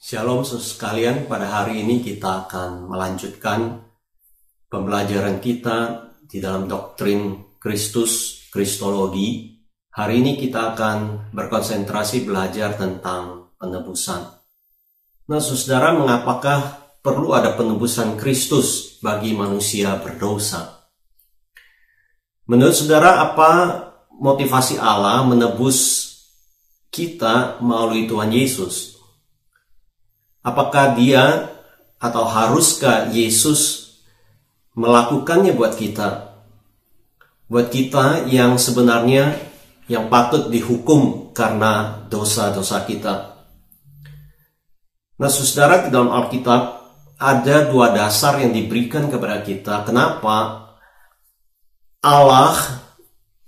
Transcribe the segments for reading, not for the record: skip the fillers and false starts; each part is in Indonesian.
Shalom saudara sekalian, pada hari ini kita akan melanjutkan pembelajaran kita di dalam doktrin Kristus, Kristologi. Hari ini kita akan berkonsentrasi belajar tentang penebusan. Nah saudara, mengapakah perlu ada penebusan Kristus bagi manusia berdosa? Menurut saudara, apa motivasi Allah menebus kita melalui Tuhan Yesus? Apakah dia atau haruskah Yesus melakukannya buat kita? Buat kita yang sebenarnya yang patut dihukum karena dosa-dosa kita. Nah saudara, di dalam Alkitab ada dua dasar yang diberikan kepada kita. Kenapa Allah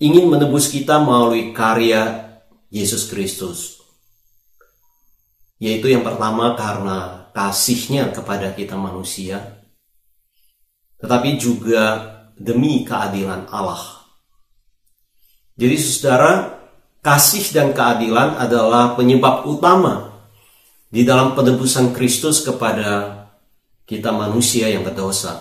ingin menebus kita melalui karya Yesus Kristus? Yaitu yang pertama karena kasih-Nya kepada kita manusia, tetapi juga demi keadilan Allah. Jadi saudara, kasih dan keadilan adalah penyebab utama di dalam penebusan Kristus kepada kita manusia yang berdosa.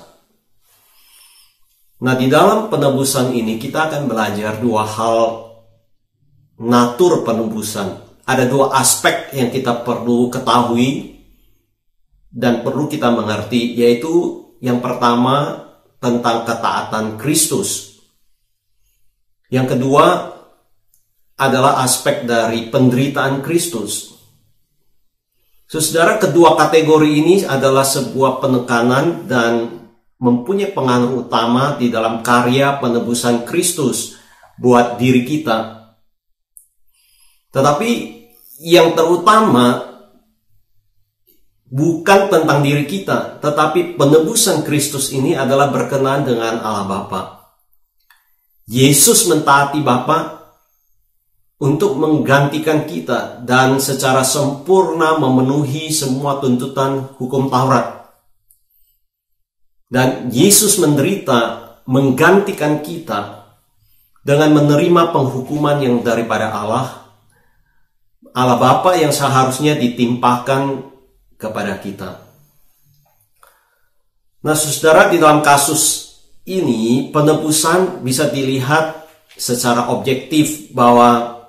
Nah, di dalam penebusan ini kita akan belajar dua hal natur penebusan. Ada dua aspek yang kita perlu ketahui dan perlu kita mengerti, yaitu yang pertama tentang ketaatan Kristus. Yang kedua adalah aspek dari penderitaan Kristus. Saudara, kedua kategori ini adalah sebuah penekanan dan mempunyai pengaruh utama di dalam karya penebusan Kristus buat diri kita. Tetapi yang terutama bukan tentang diri kita, tetapi penebusan Kristus ini adalah berkenaan dengan Allah Bapa. Yesus mentaati Bapa untuk menggantikan kita dan secara sempurna memenuhi semua tuntutan hukum Taurat. Dan Yesus menderita menggantikan kita dengan menerima penghukuman yang daripada Allah Bapa yang seharusnya ditimpakan kepada kita. Nah saudara, di dalam kasus ini penebusan bisa dilihat secara objektif bahwa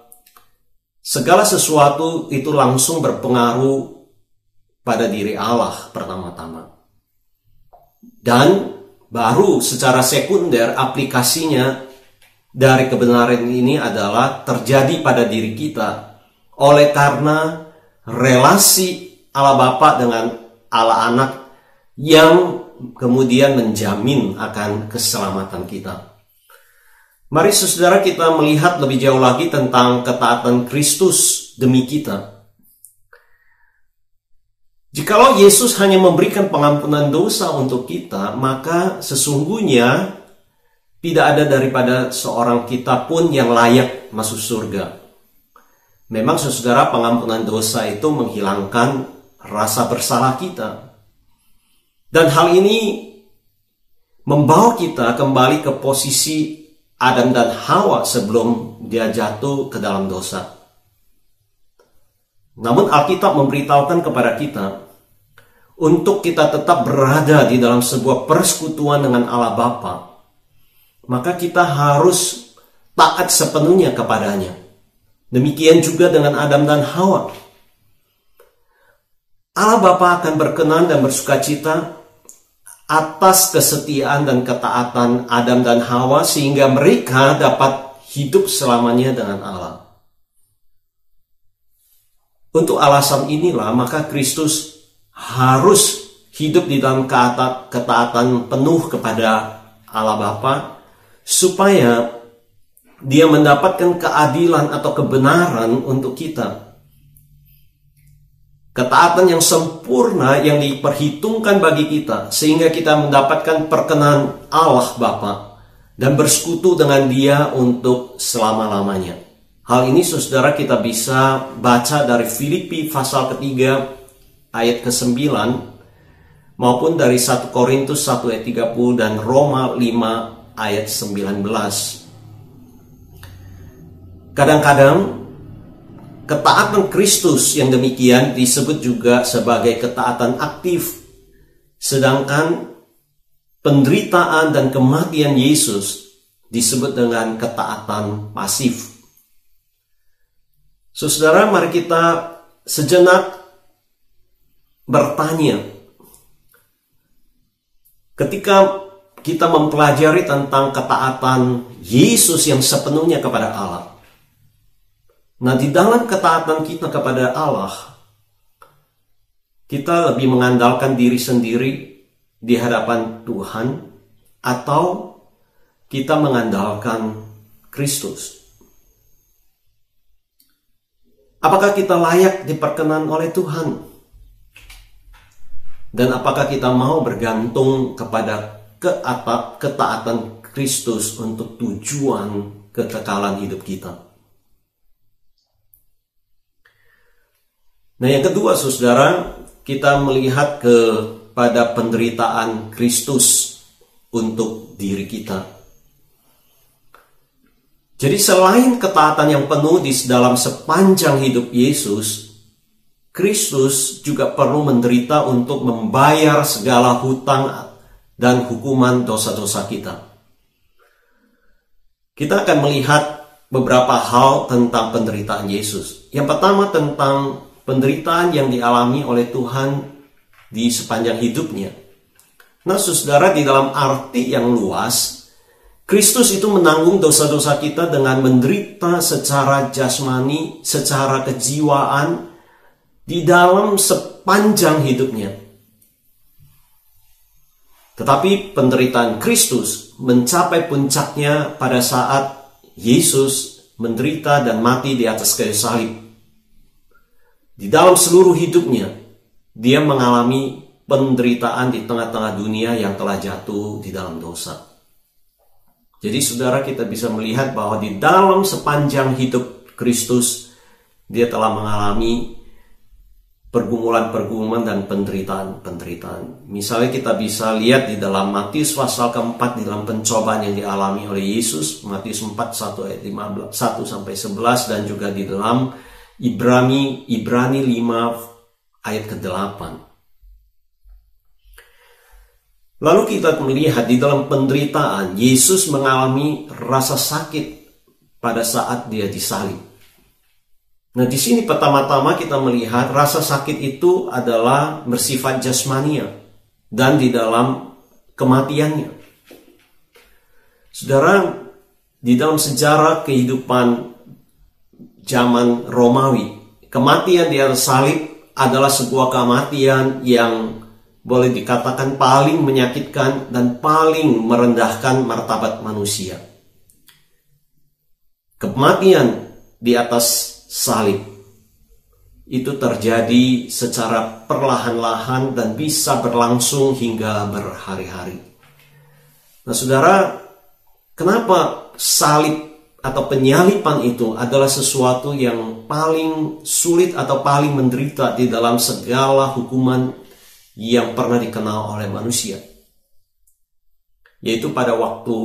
segala sesuatu itu langsung berpengaruh pada diri Allah pertama-tama. Dan baru secara sekunder aplikasinya dari kebenaran ini adalah terjadi pada diri kita. Oleh karena relasi Allah Bapa dengan Allah Anak yang kemudian menjamin akan keselamatan kita. Mari saudara kita melihat lebih jauh lagi tentang ketaatan Kristus demi kita. Jikalau Yesus hanya memberikan pengampunan dosa untuk kita, maka sesungguhnya tidak ada daripada seorang kita pun yang layak masuk surga. Memang saudara, pengampunan dosa itu menghilangkan rasa bersalah kita. Dan hal ini membawa kita kembali ke posisi Adam dan Hawa sebelum dia jatuh ke dalam dosa. Namun Alkitab memberitahukan kepada kita untuk kita tetap berada di dalam sebuah persekutuan dengan Allah Bapa, maka kita harus taat sepenuhnya kepadanya. Demikian juga dengan Adam dan Hawa. Allah Bapa akan berkenan dan bersukacita atas kesetiaan dan ketaatan Adam dan Hawa sehingga mereka dapat hidup selamanya dengan Allah. Untuk alasan inilah maka Kristus harus hidup di dalam ketaatan penuh kepada Allah Bapa supaya dia mendapatkan keadilan atau kebenaran untuk kita. Ketaatan yang sempurna yang diperhitungkan bagi kita sehingga kita mendapatkan perkenan Allah Bapa dan bersekutu dengan Dia untuk selama-lamanya. Hal ini saudara kita bisa baca dari Filipi pasal ketiga ayat ke-9 maupun dari 1 Korintus 1 ayat 30 dan Roma 5 ayat 19. Kadang-kadang ketaatan Kristus yang demikian disebut juga sebagai ketaatan aktif. Sedangkan penderitaan dan kematian Yesus disebut dengan ketaatan pasif. Saudara, mari kita sejenak bertanya. Ketika kita mempelajari tentang ketaatan Yesus yang sepenuhnya kepada Allah. Nah, di dalam ketaatan kita kepada Allah, kita lebih mengandalkan diri sendiri di hadapan Tuhan, atau kita mengandalkan Kristus? Apakah kita layak diperkenan oleh Tuhan? Dan apakah kita mau bergantung kepada ketaatan Kristus untuk tujuan kekekalan hidup kita? Nah, yang kedua, saudara, kita melihat kepada penderitaan Kristus untuk diri kita. Jadi selain ketaatan yang penuh di dalam sepanjang hidup Yesus, Kristus juga perlu menderita untuk membayar segala hutang dan hukuman dosa-dosa kita. Kita akan melihat beberapa hal tentang penderitaan Yesus. Yang pertama, tentang penderitaan yang dialami oleh Tuhan di sepanjang hidupnya. Nah, saudara, di dalam arti yang luas, Kristus itu menanggung dosa-dosa kita dengan menderita secara jasmani, secara kejiwaan, di dalam sepanjang hidupnya. Tetapi penderitaan Kristus mencapai puncaknya pada saat Yesus menderita dan mati di atas kayu salib. Di dalam seluruh hidupnya, dia mengalami penderitaan di tengah-tengah dunia yang telah jatuh di dalam dosa. Jadi saudara, kita bisa melihat bahwa di dalam sepanjang hidup Kristus, dia telah mengalami pergumulan-pergumulan dan penderitaan-penderitaan. Misalnya kita bisa lihat di dalam Matius pasal keempat, di dalam pencobaan yang dialami oleh Yesus, Matius 4, 1 ayat 1-11, dan juga di dalam Ibrani 5 ayat ke-8. Lalu kita melihat di dalam penderitaan, Yesus mengalami rasa sakit pada saat dia disalib. Nah, di sini pertama-tama kita melihat rasa sakit itu adalah bersifat jasmania dan di dalam kematiannya. Saudara, di dalam sejarah kehidupan zaman Romawi, kematian di atas salib adalah sebuah kematian yang boleh dikatakan paling menyakitkan dan paling merendahkan martabat manusia. Kematian di atas salib itu terjadi secara perlahan-lahan dan bisa berlangsung hingga berhari-hari. Nah, saudara, kenapa salib atau penyalipan itu adalah sesuatu yang paling sulit atau paling menderita di dalam segala hukuman yang pernah dikenal oleh manusia? Yaitu pada waktu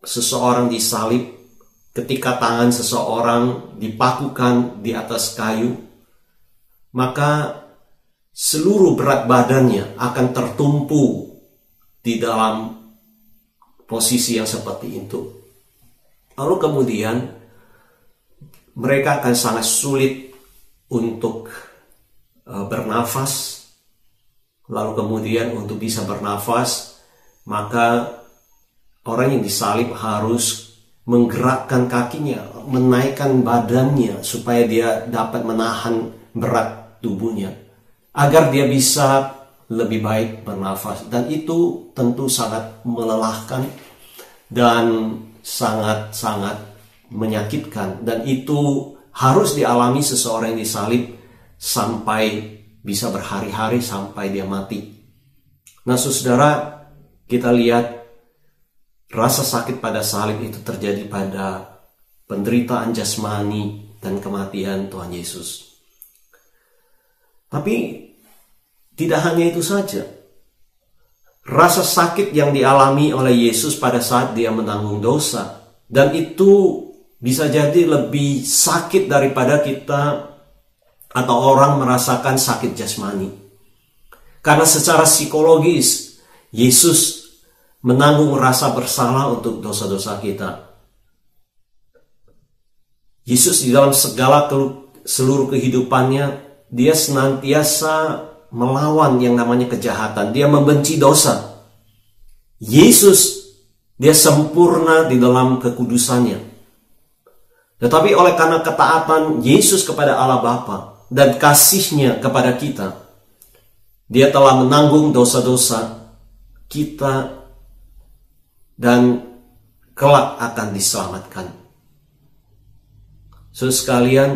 seseorang disalib, ketika tangan seseorang dipakukan di atas kayu, maka seluruh berat badannya akan tertumpu di dalam posisi yang seperti itu. Lalu kemudian mereka akan sangat sulit untuk bernafas. Lalu kemudian untuk bisa bernafas, maka orang yang disalib harus menggerakkan kakinya, menaikkan badannya supaya dia dapat menahan berat tubuhnya, agar dia bisa lebih baik bernafas. Dan itu tentu sangat melelahkan dan sangat-sangat menyakitkan. Dan itu harus dialami seseorang yang disalib sampai bisa berhari-hari sampai dia mati. Nah, saudara, kita lihat rasa sakit pada salib itu terjadi pada penderitaan jasmani dan kematian Tuhan Yesus. Tapi tidak hanya itu saja. Rasa sakit yang dialami oleh Yesus pada saat dia menanggung dosa, dan itu bisa jadi lebih sakit daripada kita atau orang merasakan sakit jasmani. Karena secara psikologis, Yesus menanggung rasa bersalah untuk dosa-dosa kita. Yesus di dalam seluruh kehidupannya, dia senantiasa melawan yang namanya kejahatan. Dia membenci dosa. Yesus, dia sempurna di dalam kekudusannya. Tetapi oleh karena ketaatan Yesus kepada Allah Bapa dan kasihnya kepada kita, dia telah menanggung dosa-dosa kita dan kelak akan diselamatkan. Saudara sekalian,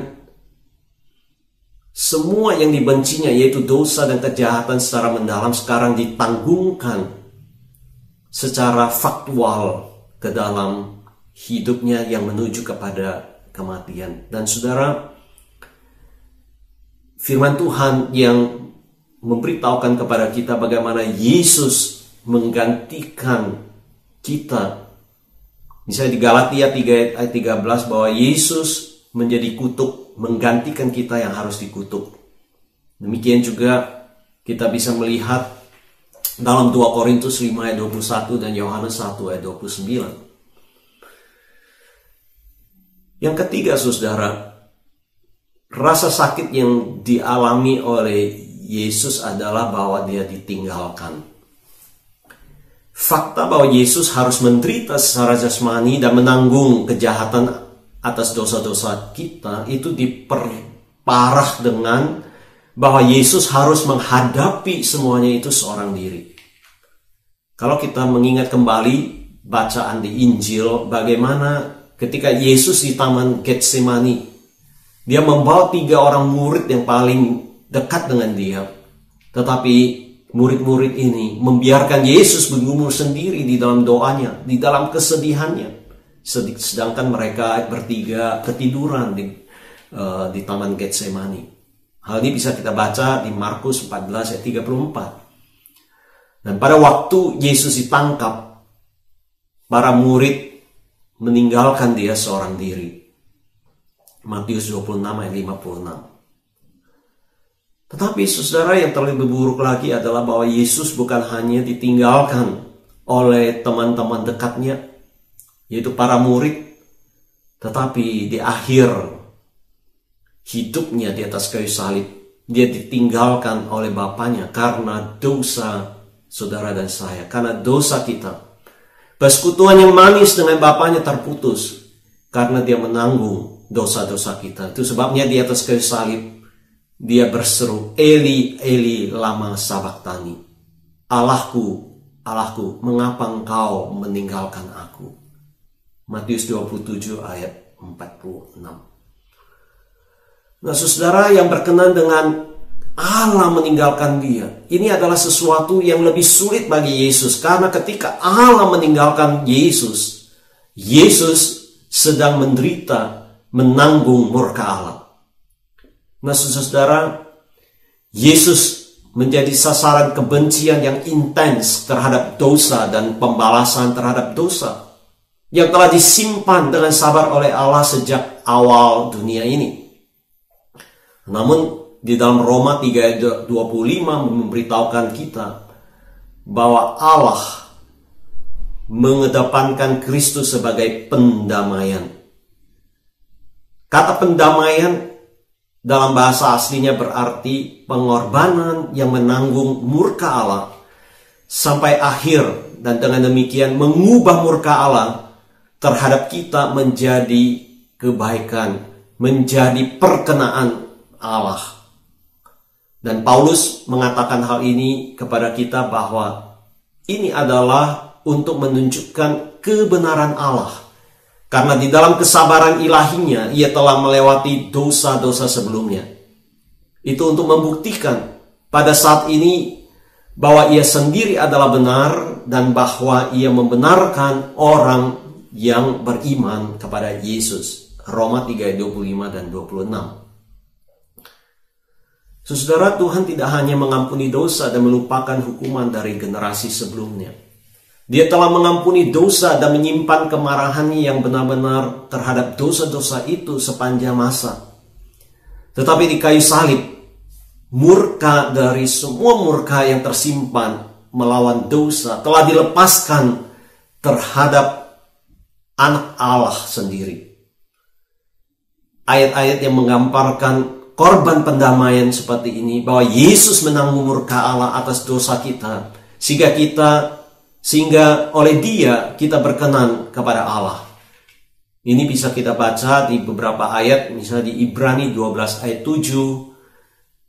semua yang dibencinya, yaitu dosa dan kejahatan secara mendalam, sekarang ditanggungkan secara faktual ke dalam hidupnya yang menuju kepada kematian. Dan saudara, firman Tuhan yang memberitahukan kepada kita bagaimana Yesus menggantikan kita. Misalnya di Galatia 3 ayat 13 bahwa Yesus menjadi kutuk, menggantikan kita yang harus dikutuk. Demikian juga kita bisa melihat dalam 2 Korintus 5 ayat 21 dan Yohanes 1 ayat 29. Yang ketiga, saudara, rasa sakit yang dialami oleh Yesus adalah bahwa dia ditinggalkan. Fakta bahwa Yesus harus menderita secara jasmani dan menanggung kejahatan atas dosa-dosa kita itu diperparah dengan bahwa Yesus harus menghadapi semuanya itu seorang diri. Kalau kita mengingat kembali bacaan di Injil, bagaimana ketika Yesus di Taman Getsemani, dia membawa 3 orang murid yang paling dekat dengan dia. Tetapi murid-murid ini membiarkan Yesus bergumul sendiri di dalam doanya, di dalam kesedihannya. Sedangkan mereka bertiga ketiduran di Taman Getsemani. Hal ini bisa kita baca di Markus 14 ayat 34. Dan pada waktu Yesus ditangkap, para murid meninggalkan dia seorang diri. Matius 26 ayat 56. Tetapi saudara, yang terlebih buruk lagi adalah bahwa Yesus bukan hanya ditinggalkan oleh teman-teman dekatnya, yaitu para murid, tetapi di akhir hidupnya di atas kayu salib, dia ditinggalkan oleh Bapaknya karena dosa saudara dan saya, karena dosa kita. Persekutuan yang manis dengan Bapaknya terputus karena dia menanggung dosa-dosa kita. Itu sebabnya di atas kayu salib dia berseru, Eli, Eli, lama sabachthani. Allahku, Allahku, mengapa engkau meninggalkan aku? Matius 27 ayat 46. Nah, saudara, yang berkenan dengan Allah meninggalkan dia, ini adalah sesuatu yang lebih sulit bagi Yesus. Karena ketika Allah meninggalkan Yesus, Yesus sedang menderita, menanggung murka Allah. Nah, saudara, Yesus menjadi sasaran kebencian yang intens terhadap dosa dan pembalasan terhadap dosa yang telah disimpan dengan sabar oleh Allah sejak awal dunia ini. Namun di dalam Roma 3 ayat 25 memberitahukan kita bahwa Allah mengedepankan Kristus sebagai pendamaian. Kata pendamaian dalam bahasa aslinya berarti pengorbanan yang menanggung murka Allah sampai akhir, dan dengan demikian mengubah murka Allah terhadap kita menjadi kebaikan, menjadi perkenaan Allah. Dan Paulus mengatakan hal ini kepada kita bahwa ini adalah untuk menunjukkan kebenaran Allah. Karena di dalam kesabaran ilahinya, ia telah melewati dosa-dosa sebelumnya. Itu untuk membuktikan pada saat ini bahwa ia sendiri adalah benar dan bahwa ia membenarkan orang yang beriman kepada Yesus. Roma 3 ayat 25 dan 26. Saudara, Tuhan tidak hanya mengampuni dosa dan melupakan hukuman dari generasi sebelumnya. Dia telah mengampuni dosa dan menyimpan kemarahannya yang benar-benar terhadap dosa-dosa itu sepanjang masa. Tetapi di kayu salib, murka dari semua murka yang tersimpan melawan dosa telah dilepaskan terhadap anak Allah sendiri. Ayat-ayat yang menggambarkan korban pendamaian seperti ini, bahwa Yesus menanggung murka Allah atas dosa kita, sehingga oleh Dia kita berkenan kepada Allah. Ini bisa kita baca di beberapa ayat, misalnya di Ibrani 12 ayat 7,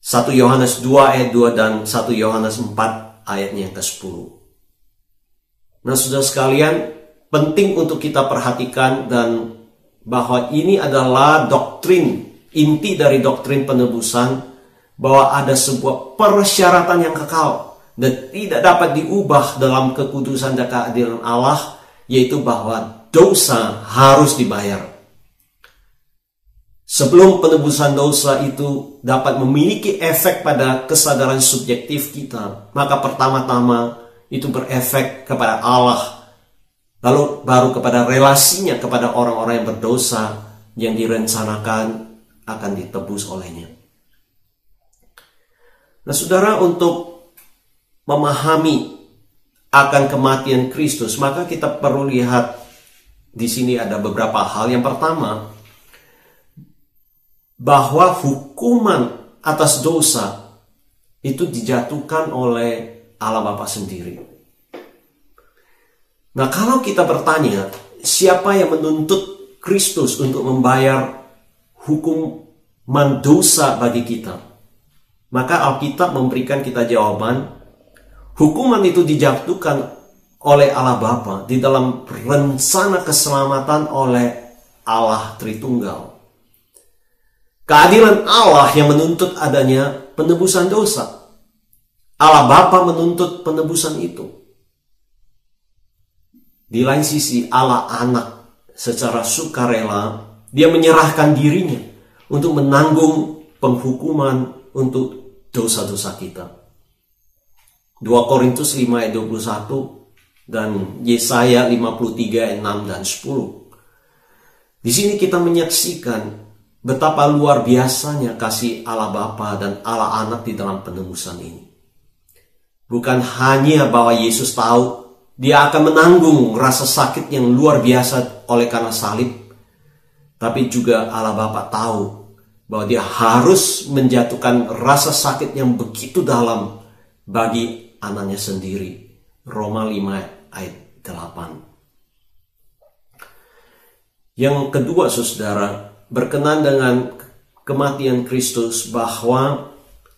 1 Yohanes 2 ayat 2, dan 1 Yohanes 4 ayatnya yang ke-10. Nah, saudara sekalian, penting untuk kita perhatikan dan bahwa ini adalah doktrin, inti dari doktrin penebusan, bahwa ada sebuah persyaratan yang kekal dan tidak dapat diubah dalam kekudusan dan keadilan Allah, yaitu bahwa dosa harus dibayar. Sebelum penebusan dosa itu dapat memiliki efek pada kesadaran subjektif kita, maka pertama-tama itu berefek kepada Allah, lalu baru kepada relasinya kepada orang-orang yang berdosa yang direncanakan akan ditebus olehnya. Nah, saudara, untuk memahami akan kematian Kristus, maka kita perlu lihat di sini ada beberapa hal. Yang pertama, bahwa hukuman atas dosa itu dijatuhkan oleh Allah Bapa sendiri. Nah, kalau kita bertanya, siapa yang menuntut Kristus untuk membayar hukuman dosa bagi kita? Maka Alkitab memberikan kita jawaban, hukuman itu dijatuhkan oleh Allah Bapa di dalam rencana keselamatan oleh Allah Tritunggal. Keadilan Allah yang menuntut adanya penebusan dosa. Allah Bapa menuntut penebusan itu. Di lain sisi, Allah Anak secara sukarela, Dia menyerahkan dirinya untuk menanggung penghukuman untuk dosa-dosa kita. 2 Korintus 5 ayat 21 dan Yesaya 53 ayat 6 dan 10. Di sini kita menyaksikan betapa luar biasanya kasih Allah Bapa dan Allah Anak di dalam penebusan ini. Bukan hanya bahwa Yesus tahu Dia akan menanggung rasa sakit yang luar biasa oleh karena salib, tapi juga Allah Bapa tahu bahwa Dia harus menjatuhkan rasa sakit yang begitu dalam bagi anaknya sendiri. Roma 5 ayat 8. Yang kedua, saudara, berkenan dengan kematian Kristus, bahwa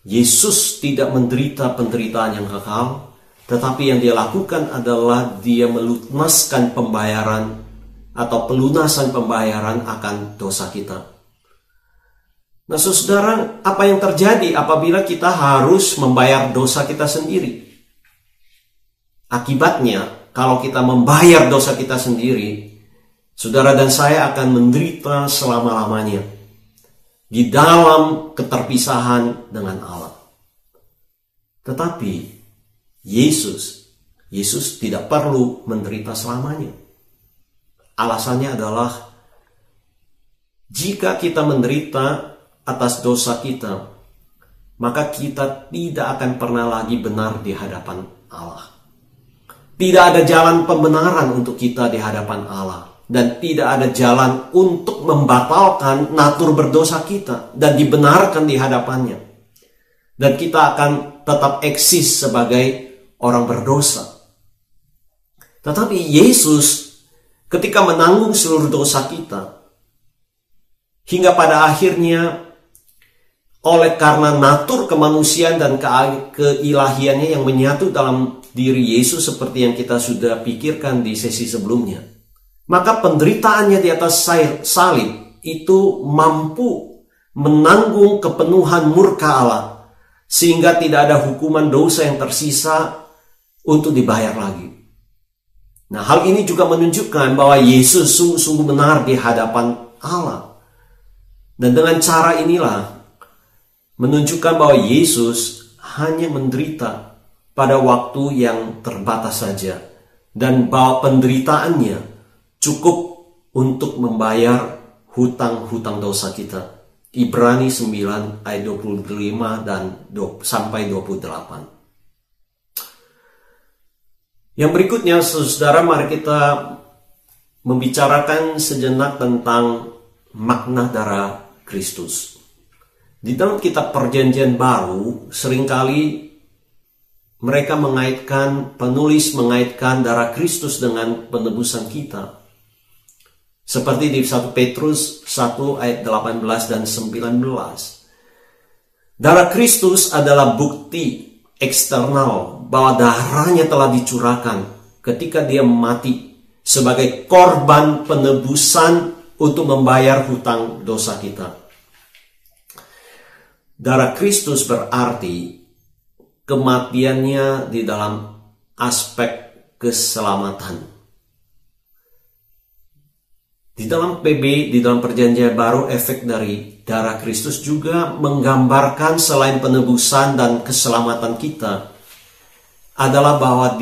Yesus tidak menderita penderitaan yang kekal, tetapi yang Dia lakukan adalah Dia melunaskan pembayaran atau pelunasan pembayaran akan dosa kita. Nah, saudara, apa yang terjadi apabila kita harus membayar dosa kita sendiri? Akibatnya, kalau kita membayar dosa kita sendiri, saudara dan saya akan menderita selama-lamanya di dalam keterpisahan dengan Allah. Tetapi Yesus tidak perlu menderita selamanya. Alasannya adalah, jika kita menderita atas dosa kita, maka kita tidak akan pernah lagi benar di hadapan Allah. Tidak ada jalan pembenaran untuk kita di hadapan Allah, dan tidak ada jalan untuk membatalkan natur berdosa kita dan dibenarkan di hadapannya. Dan kita akan tetap eksis sebagai orang berdosa. Tetapi Yesus ketika menanggung seluruh dosa kita, hingga pada akhirnya oleh karena natur kemanusiaan dan keilahiannya yang menyatu dalam diri Yesus seperti yang kita sudah pikirkan di sesi sebelumnya, maka penderitaannya di atas salib itu mampu menanggung kepenuhan murka Allah, sehingga tidak ada hukuman dosa yang tersisa untuk dibayar lagi. Nah, hal ini juga menunjukkan bahwa Yesus sungguh-sungguh benar di hadapan Allah. Dan dengan cara inilah menunjukkan bahwa Yesus hanya menderita pada waktu yang terbatas saja, dan bahwa penderitaannya cukup untuk membayar hutang-hutang dosa kita. Ibrani 9 ayat 25 dan sampai 28. Yang berikutnya, saudara, mari kita membicarakan sejenak tentang makna darah Kristus. Di dalam kitab Perjanjian Baru, seringkali mereka penulis mengaitkan darah Kristus dengan penebusan kita. Seperti di 1 Petrus 1 ayat 18 dan 19. Darah Kristus adalah bukti eksternal bahwa darahnya telah dicurahkan ketika dia mati sebagai korban penebusan untuk membayar hutang dosa kita. Darah Kristus berarti kematiannya di dalam aspek keselamatan. Di dalam Perjanjian Baru, efek dari darah Kristus juga menggambarkan selain penebusan dan keselamatan kita adalah bahwa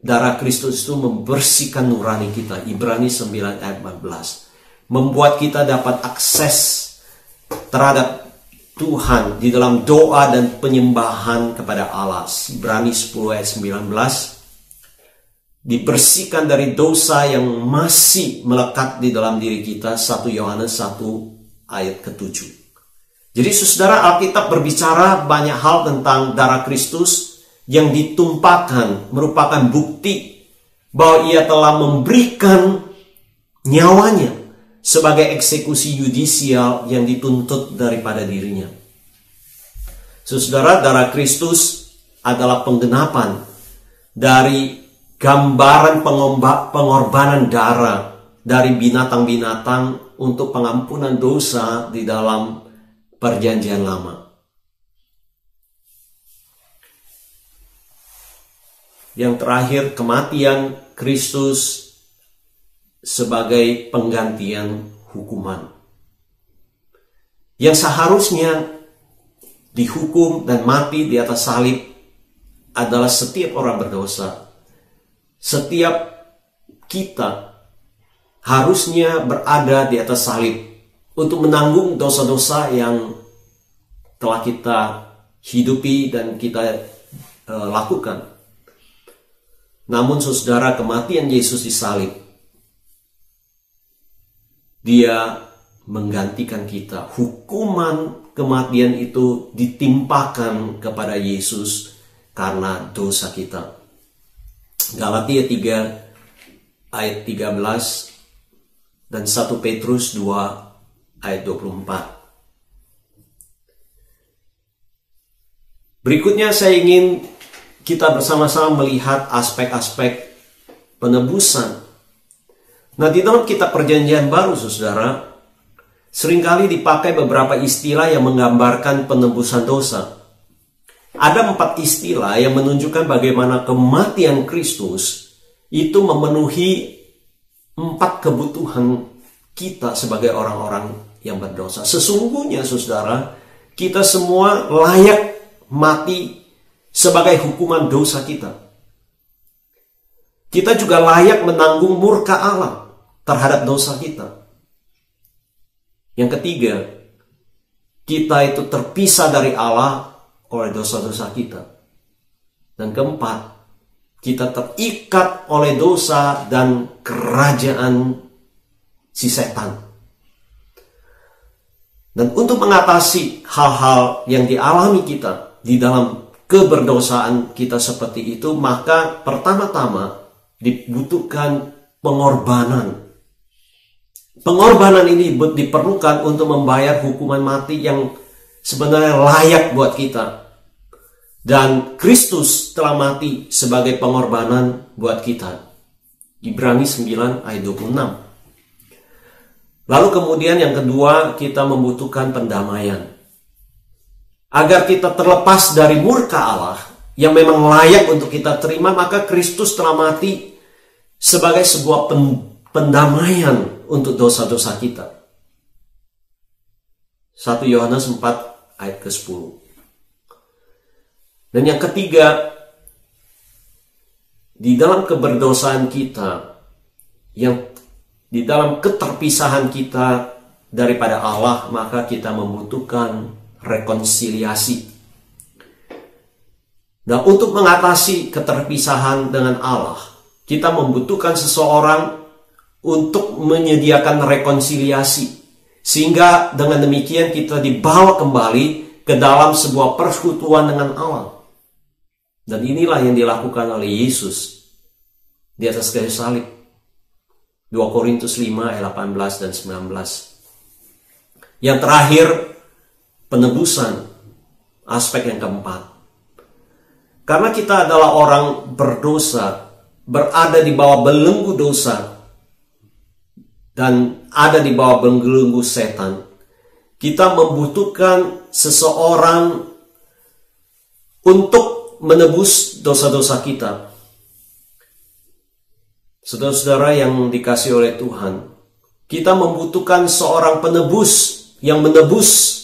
darah Kristus itu membersihkan nurani kita. Ibrani 9 ayat 14. Membuat kita dapat akses terhadap Tuhan di dalam doa dan penyembahan kepada Allah. Ibrani 10 ayat 19. Dibersihkan dari dosa yang masih melekat di dalam diri kita. 1 Yohanes 1 ayat ke-7. Jadi saudara, Alkitab berbicara banyak hal tentang darah Kristus yang ditumpahkan, merupakan bukti bahwa ia telah memberikan nyawanya sebagai eksekusi yudisial yang dituntut daripada dirinya. Saudara, darah Kristus adalah penggenapan dari gambaran pengorbanan darah dari binatang-binatang untuk pengampunan dosa di dalam Perjanjian Lama. Yang terakhir, kematian Kristus sebagai penggantian hukuman. Yang seharusnya dihukum dan mati di atas salib adalah setiap orang berdosa. Setiap kita harusnya berada di atas salib untuk menanggung dosa-dosa yang telah kita hidupi dan kita lakukan. Namun saudara, kematian Yesus di salib, dia menggantikan kita. Hukuman kematian itu ditimpakan kepada Yesus karena dosa kita. Galatia 3 ayat 13 dan 1 Petrus 2 ayat 24. Berikutnya saya ingin kita bersama-sama melihat aspek-aspek penebusan. Nah, di dalam kitab Perjanjian Baru, saudara, seringkali dipakai beberapa istilah yang menggambarkan penebusan dosa. Ada 4 istilah yang menunjukkan bagaimana kematian Kristus itu memenuhi 4 kebutuhan kita sebagai orang-orang yang berdosa. Sesungguhnya, saudara, kita semua layak mati sebagai hukuman dosa kita. Kita juga layak menanggung murka Allah terhadap dosa kita. Yang ketiga, kita itu terpisah dari Allah oleh dosa-dosa kita. Dan keempat, kita terikat oleh dosa dan kerajaan si setan. Dan untuk mengatasi hal-hal yang dialami kita di dalam keberdosaan kita seperti itu, maka pertama-tama dibutuhkan pengorbanan. Pengorbanan ini diperlukan untuk membayar hukuman mati yang sebenarnya layak buat kita. Dan Kristus telah mati sebagai pengorbanan buat kita. Ibrani 9 ayat 26. Lalu kemudian yang kedua, kita membutuhkan pendamaian. Agar kita terlepas dari murka Allah yang memang layak untuk kita terima, maka Kristus telah mati sebagai sebuah pendamaian untuk dosa-dosa kita. 1 Yohanes 4 ayat ke-10. Dan yang ketiga, di dalam keberdosaan kita, yang di dalam keterpisahan kita daripada Allah, maka kita membutuhkan rekonsiliasi. Dan untuk mengatasi keterpisahan dengan Allah, kita membutuhkan seseorang untuk menyediakan rekonsiliasi. Sehingga dengan demikian kita dibawa kembali ke dalam sebuah persekutuan dengan Allah. Dan inilah yang dilakukan oleh Yesus di atas kayu salib. 2 Korintus 5 ayat 18 dan 19. Yang terakhir, penebusan, aspek yang keempat. Karena kita adalah orang berdosa, berada di bawah belenggu dosa, dan ada di bawah belenggu setan, kita membutuhkan seseorang untuk menebus dosa-dosa kita. Saudara-saudara yang dikasihi oleh Tuhan, kita membutuhkan seorang penebus yang menebus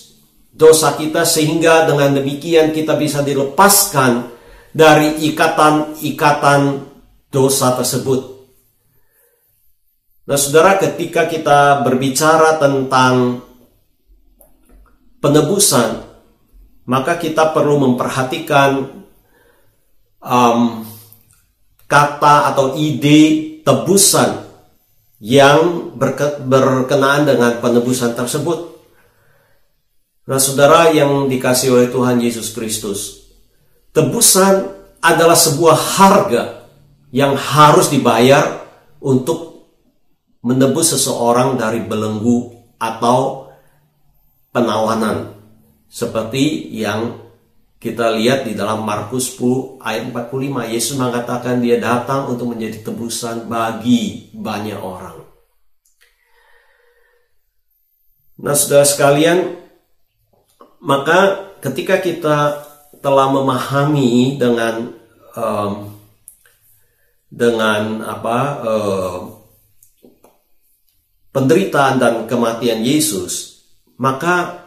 dosa kita, sehingga dengan demikian kita bisa dilepaskan dari ikatan-ikatan dosa tersebut. Nah, saudara, ketika kita berbicara tentang penebusan, maka kita perlu memperhatikan kata atau ide tebusan yang berkenaan dengan penebusan tersebut. Nah, saudara yang dikasihi oleh Tuhan Yesus Kristus, tebusan adalah sebuah harga yang harus dibayar untuk menebus seseorang dari belenggu atau penawanan. Seperti yang kita lihat di dalam Markus 10 ayat 45. Yesus mengatakan dia datang untuk menjadi tebusan bagi banyak orang. Nah, saudara sekalian, maka ketika kita telah memahami dengan penderitaan dan kematian Yesus, maka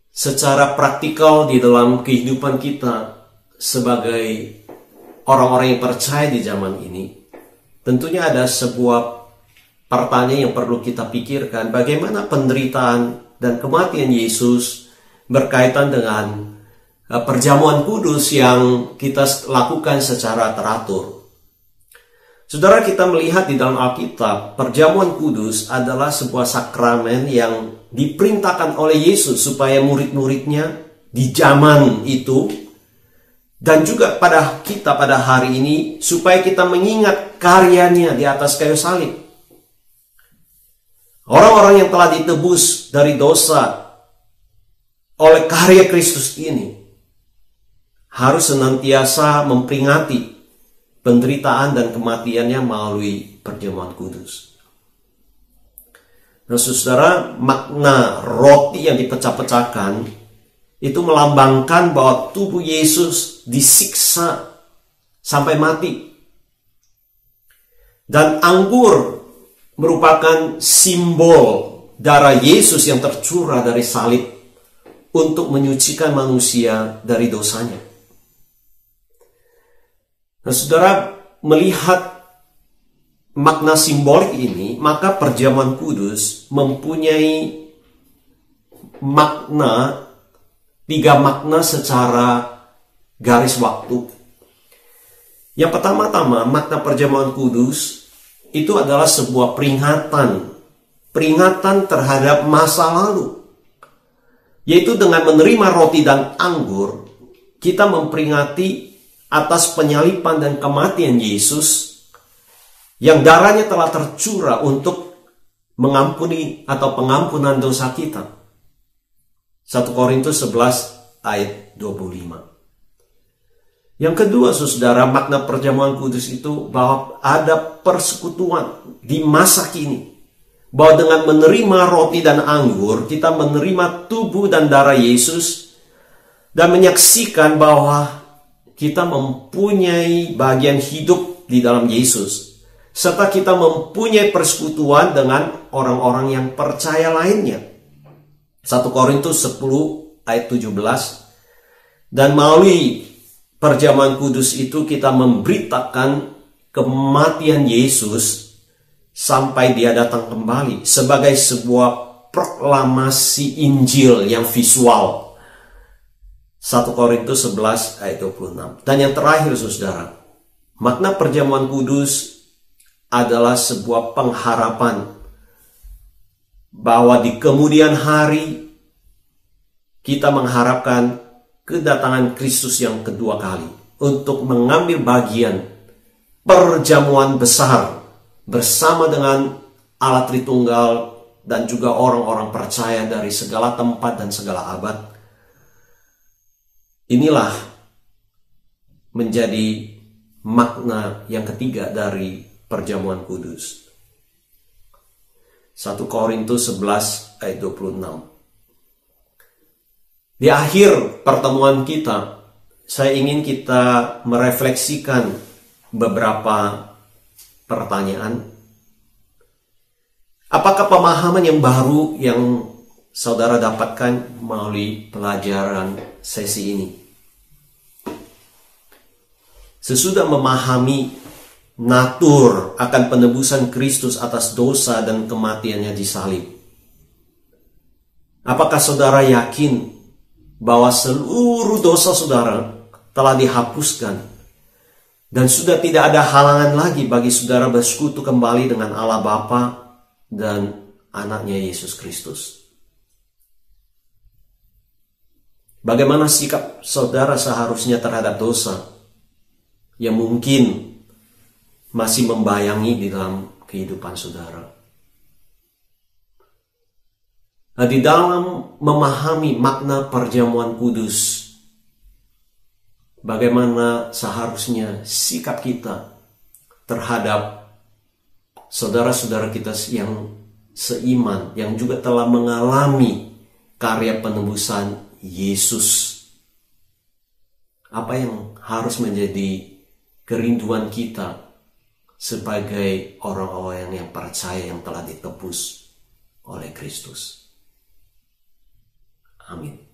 secara praktikal di dalam kehidupan kita sebagai orang-orang yang percaya di zaman ini, tentunya ada sebuah pertanyaan yang perlu kita pikirkan. Bagaimana penderitaan dan kematian Yesus berkaitan dengan perjamuan kudus yang kita lakukan secara teratur. Saudara, kita melihat di dalam Alkitab, perjamuan kudus adalah sebuah sakramen yang diperintahkan oleh Yesus supaya murid-muridnya di zaman itu, dan juga pada kita pada hari ini, supaya kita mengingat karyanya di atas kayu salib. Orang-orang yang telah ditebus dari dosa oleh karya Kristus ini harus senantiasa memperingati penderitaan dan kematiannya melalui perjamuan kudus. Nah, saudara, makna roti yang dipecah-pecahkan itu melambangkan bahwa tubuh Yesus disiksa sampai mati. Dan anggur merupakan simbol darah Yesus yang tercurah dari salib untuk menyucikan manusia dari dosanya. Nah, saudara, melihat makna simbolik ini, maka perjamuan kudus mempunyai makna, 3 makna secara garis waktu. Yang pertama-tama, makna perjamuan kudus itu adalah sebuah peringatan terhadap masa lalu. Yaitu dengan menerima roti dan anggur, kita memperingati atas penyaliban dan kematian Yesus yang darahnya telah tercurah untuk mengampuni atau pengampunan dosa kita. 1 Korintus 11 ayat 25. Yang kedua, saudara, makna perjamuan kudus itu bahwa ada persekutuan di masa kini. Bahwa dengan menerima roti dan anggur, kita menerima tubuh dan darah Yesus dan menyaksikan bahwa kita mempunyai bagian hidup di dalam Yesus, serta kita mempunyai persekutuan dengan orang-orang yang percaya lainnya. 1 Korintus 10 ayat 17. Dan melalui perjamuan kudus itu kita memberitakan kematian Yesus sampai dia datang kembali sebagai sebuah proklamasi Injil yang visual. 1 Korintus 11 ayat 26. Dan yang terakhir saudara, makna perjamuan kudus adalah sebuah pengharapan bahwa di kemudian hari kita mengharapkan kedatangan Kristus yang kedua kali untuk mengambil bagian perjamuan besar bersama dengan Allah Tritunggal dan juga orang-orang percaya dari segala tempat dan segala abad. Inilah menjadi makna yang ketiga dari perjamuan kudus. 1 Korintus 11 ayat 26. Di akhir pertemuan kita, saya ingin kita merefleksikan beberapa pertanyaan. Apakah pemahaman yang baru yang saudara dapatkan melalui pelajaran sesi ini? Sesudah memahami natur akan penebusan Kristus atas dosa dan kematiannya di salib, apakah saudara yakin bahwa seluruh dosa saudara telah dihapuskan dan sudah tidak ada halangan lagi bagi saudara bersekutu kembali dengan Allah Bapa dan anaknya Yesus Kristus? Bagaimana sikap saudara seharusnya terhadap dosa yang mungkin masih membayangi di dalam kehidupan saudara? Nah, di dalam memahami makna perjamuan kudus, bagaimana seharusnya sikap kita terhadap saudara-saudara kita yang seiman, yang juga telah mengalami karya penebusan Yesus? Apa yang harus menjadi kerinduan kita sebagai orang-orang yang percaya yang telah ditebus oleh Kristus? Amin.